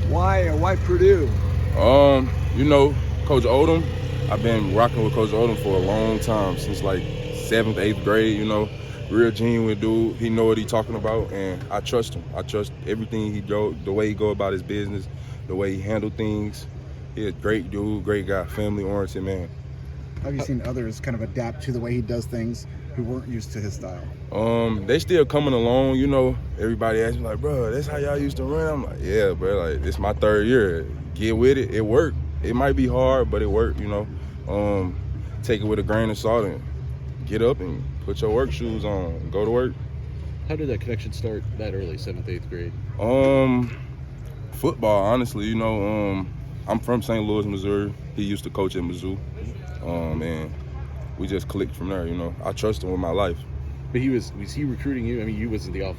Why Purdue? You know, Coach Odom, I've been rocking with Coach Odom for a long time, since like 7th, 8th grade, you know. Real genuine dude. He know what he's talking about, and I trust him. I trust everything he do, the way he go about his business, the way he handle things. He's a great dude, great guy, family-oriented man. Have you seen others kind of adapt to the way he does things who weren't used to his style? They still coming along, you know. Everybody asks me like, bro, that's how y'all used to run? I'm like, yeah, bro, like, it's my 3rd year. Get with it. It worked. It might be hard, but it worked, you know. Take it with a grain of salt and get up and put your work shoes on and go to work. How did that connection start that early, 7th, 8th grade? Football, honestly, you know. I'm from St. Louis, Missouri. He used to coach at Mizzou. And we just clicked from there, you know. I trust him with my life. But was he recruiting you? I mean, you wasn't the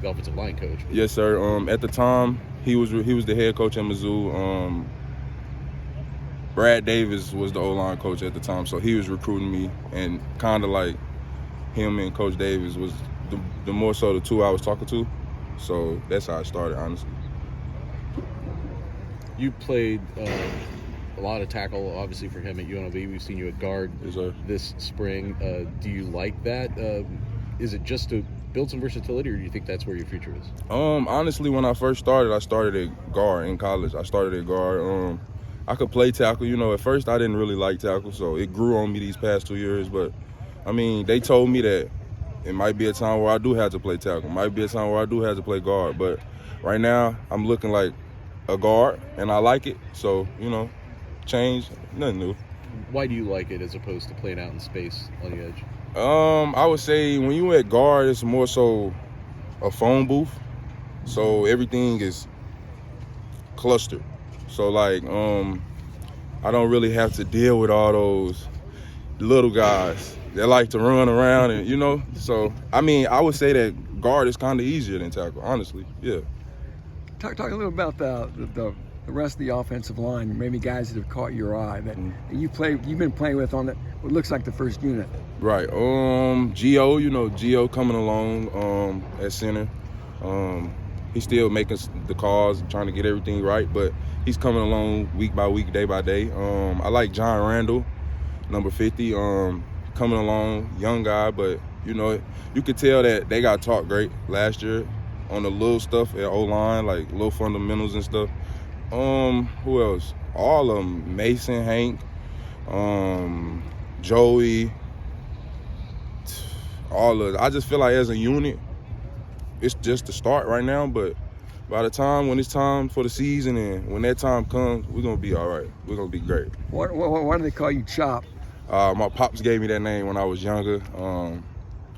offensive line coach. Yes, sir. At the time, he was the head coach at Mizzou. Brad Davis was the O-line coach at the time, so he was recruiting me, and kind of like him and Coach Davis was the more so the two I was talking to. So that's how it started, honestly. You played a lot of tackle, obviously, for him at UNLV. We've seen you at guard this spring. Do you like that? Is it just to build some versatility, or do you think that's where your future is? Honestly, when I first started, I started at guard in college. I started at guard. I could play tackle. You know, at first I didn't really like tackle, so it grew on me these past 2 years. But, I mean, they told me that it might be a time where I do have to play tackle. Might be a time where I do have to play guard. But right now, I'm looking like a guard, and I like it. So, you know, change, nothing new. Why do you like it as opposed to playing out in space on the edge? I would say when you at guard, it's more so a phone booth. So everything is clustered. So, like, I don't really have to deal with all those little guys that like to run around and, you know. So, I mean, I would say that guard is kind of easier than tackle, honestly, yeah. Talk a little about the rest of the offensive line, maybe guys that have caught your eye that you've been playing with on what looks like the first unit. Right. Gio, you know, Gio coming along at center. He's still making the calls, trying to get everything right, but he's coming along week by week, day by day. I like John Randall, number 50, coming along, young guy, but, you know, you could tell that they got taught great last year on the little stuff at O-line, like little fundamentals and stuff. Who else? All of them. Mason, Hank, Joey, all of it. I just feel like as a unit, it's just the start right now, but by the time when it's time for the season and when that time comes, we're going to be all right. We're going to be great. Why do they call you Chop? My pops gave me that name when I was younger.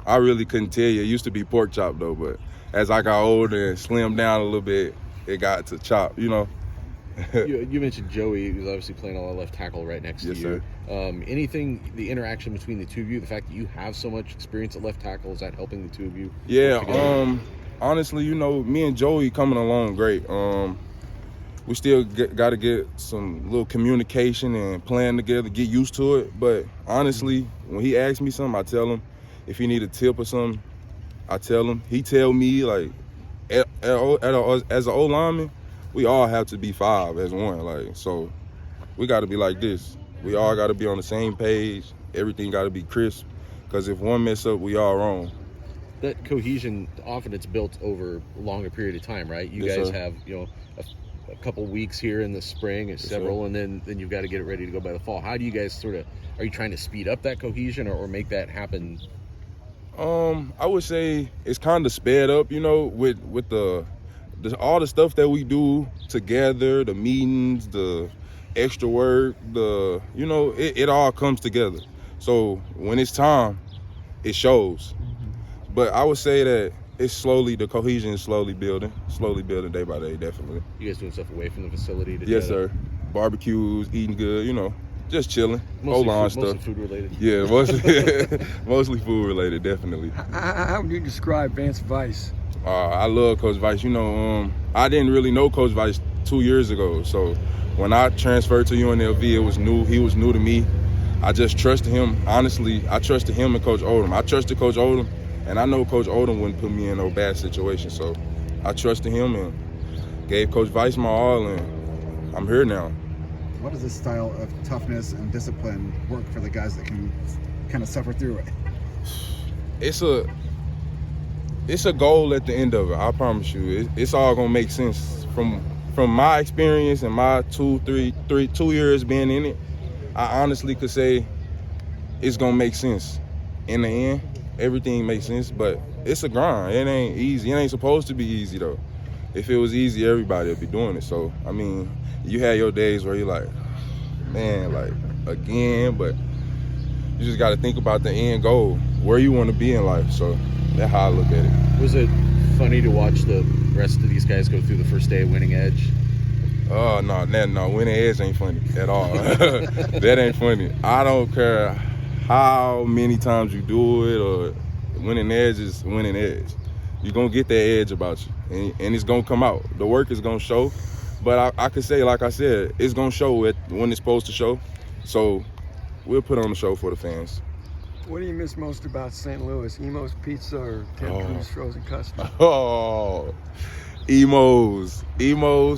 I really couldn't tell you. It used to be Pork Chop, though, but as I got older and slimmed down a little bit, it got to Chop, you know. You mentioned Joey, who's obviously playing a lot of left tackle right next to you. Sir. Anything, the interaction between the two of you, the fact that you have so much experience at left tackle, is that helping the two of you? Yeah, honestly, you know, me and Joey coming along great. We still got to get some little communication and playing together, get used to it. But honestly, when he asks me something, I tell him. If he need a tip or something, I tell him. He tell me, like, as an old lineman, we all have to be 5 as one. Like, so we got to be like this. We all got to be on the same page. Everything got to be crisp. Because if one mess up, we all wrong. That cohesion, often it's built over a longer period of time, right? You guys have, you know, a couple weeks here in the spring, several, and then you've got to get it ready to go by the fall. How do you guys are you trying to speed up that cohesion or make that happen? I would say it's kind of sped up, you know, with all the stuff that we do together, the meetings, the extra work, you know, it all comes together. So when it's time, it shows. But I would say that the cohesion is slowly building day by day, definitely. You guys doing stuff away from the facility? Yes, sir. Barbecues, eating good, you know, just chilling. O-line stuff. Mostly food related? Yeah, mostly food related, definitely. How would you describe Vance Weiss? I love Coach Weiss. You know, I didn't really know Coach Weiss 2 years ago. So when I transferred to UNLV, it was new. He was new to me. I just trusted him. Honestly, I trusted him and Coach Odom. I trusted Coach Odom, and I know Coach Odom wouldn't put me in no bad situation. So I trusted him, and gave Coach Weiss my all, and I'm here now. What does this style of toughness and discipline work for the guys that can kind of suffer through it? It's a goal at the end of it. I promise you, it's all gonna make sense from my experience and my 2 years being in it. I honestly could say it's gonna make sense. In the end, everything makes sense, but it's a grind. It ain't easy. It ain't supposed to be easy though. If it was easy, everybody would be doing it. So I mean, you had your days where you're like, man, like again, but you just got to think about the end goal, where you want to be in life. So that's how I look at it. Was it funny to watch the rest of these guys go through the first day of Winning Edge? Oh, no, Winning Edge ain't funny at all. That ain't funny. I don't care how many times you do it, or Winning Edge is Winning Edge. You're going to get that edge about you, and it's going to come out. The work is going to show, but I could say, like I said, it's going to show when it's supposed to show. So we'll put on the show for the fans. What do you miss most about St. Louis? Emo's Pizza or Ted Cruz Frozen Custard? Oh, Emo's,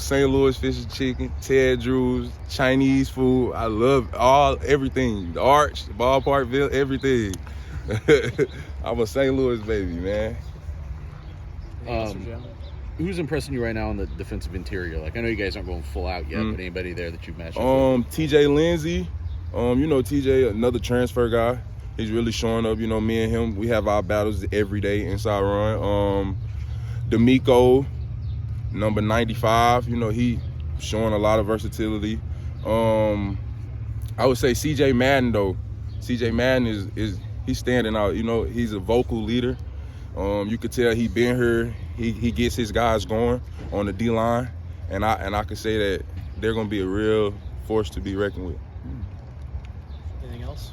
St. Louis Fish and Chicken, Ted Drew's, Chinese food. I love everything. The Arch, the Ballpark, everything. I'm a St. Louis baby, man. Who's impressing you right now on the defensive interior? Like, I know you guys aren't going full out yet, but anybody there that you've matched up with? TJ Lindsey. You know TJ, another transfer guy. He's really showing up. You know, me and him, we have our battles every day inside run. D'Amico, number 95. You know, he showing a lot of versatility. I would say CJ Madden though. CJ Madden he's standing out. You know, he's a vocal leader. You could tell he been here. He gets his guys going on the D line, and I could say that they're gonna be a real force to be reckoned with. Anything else?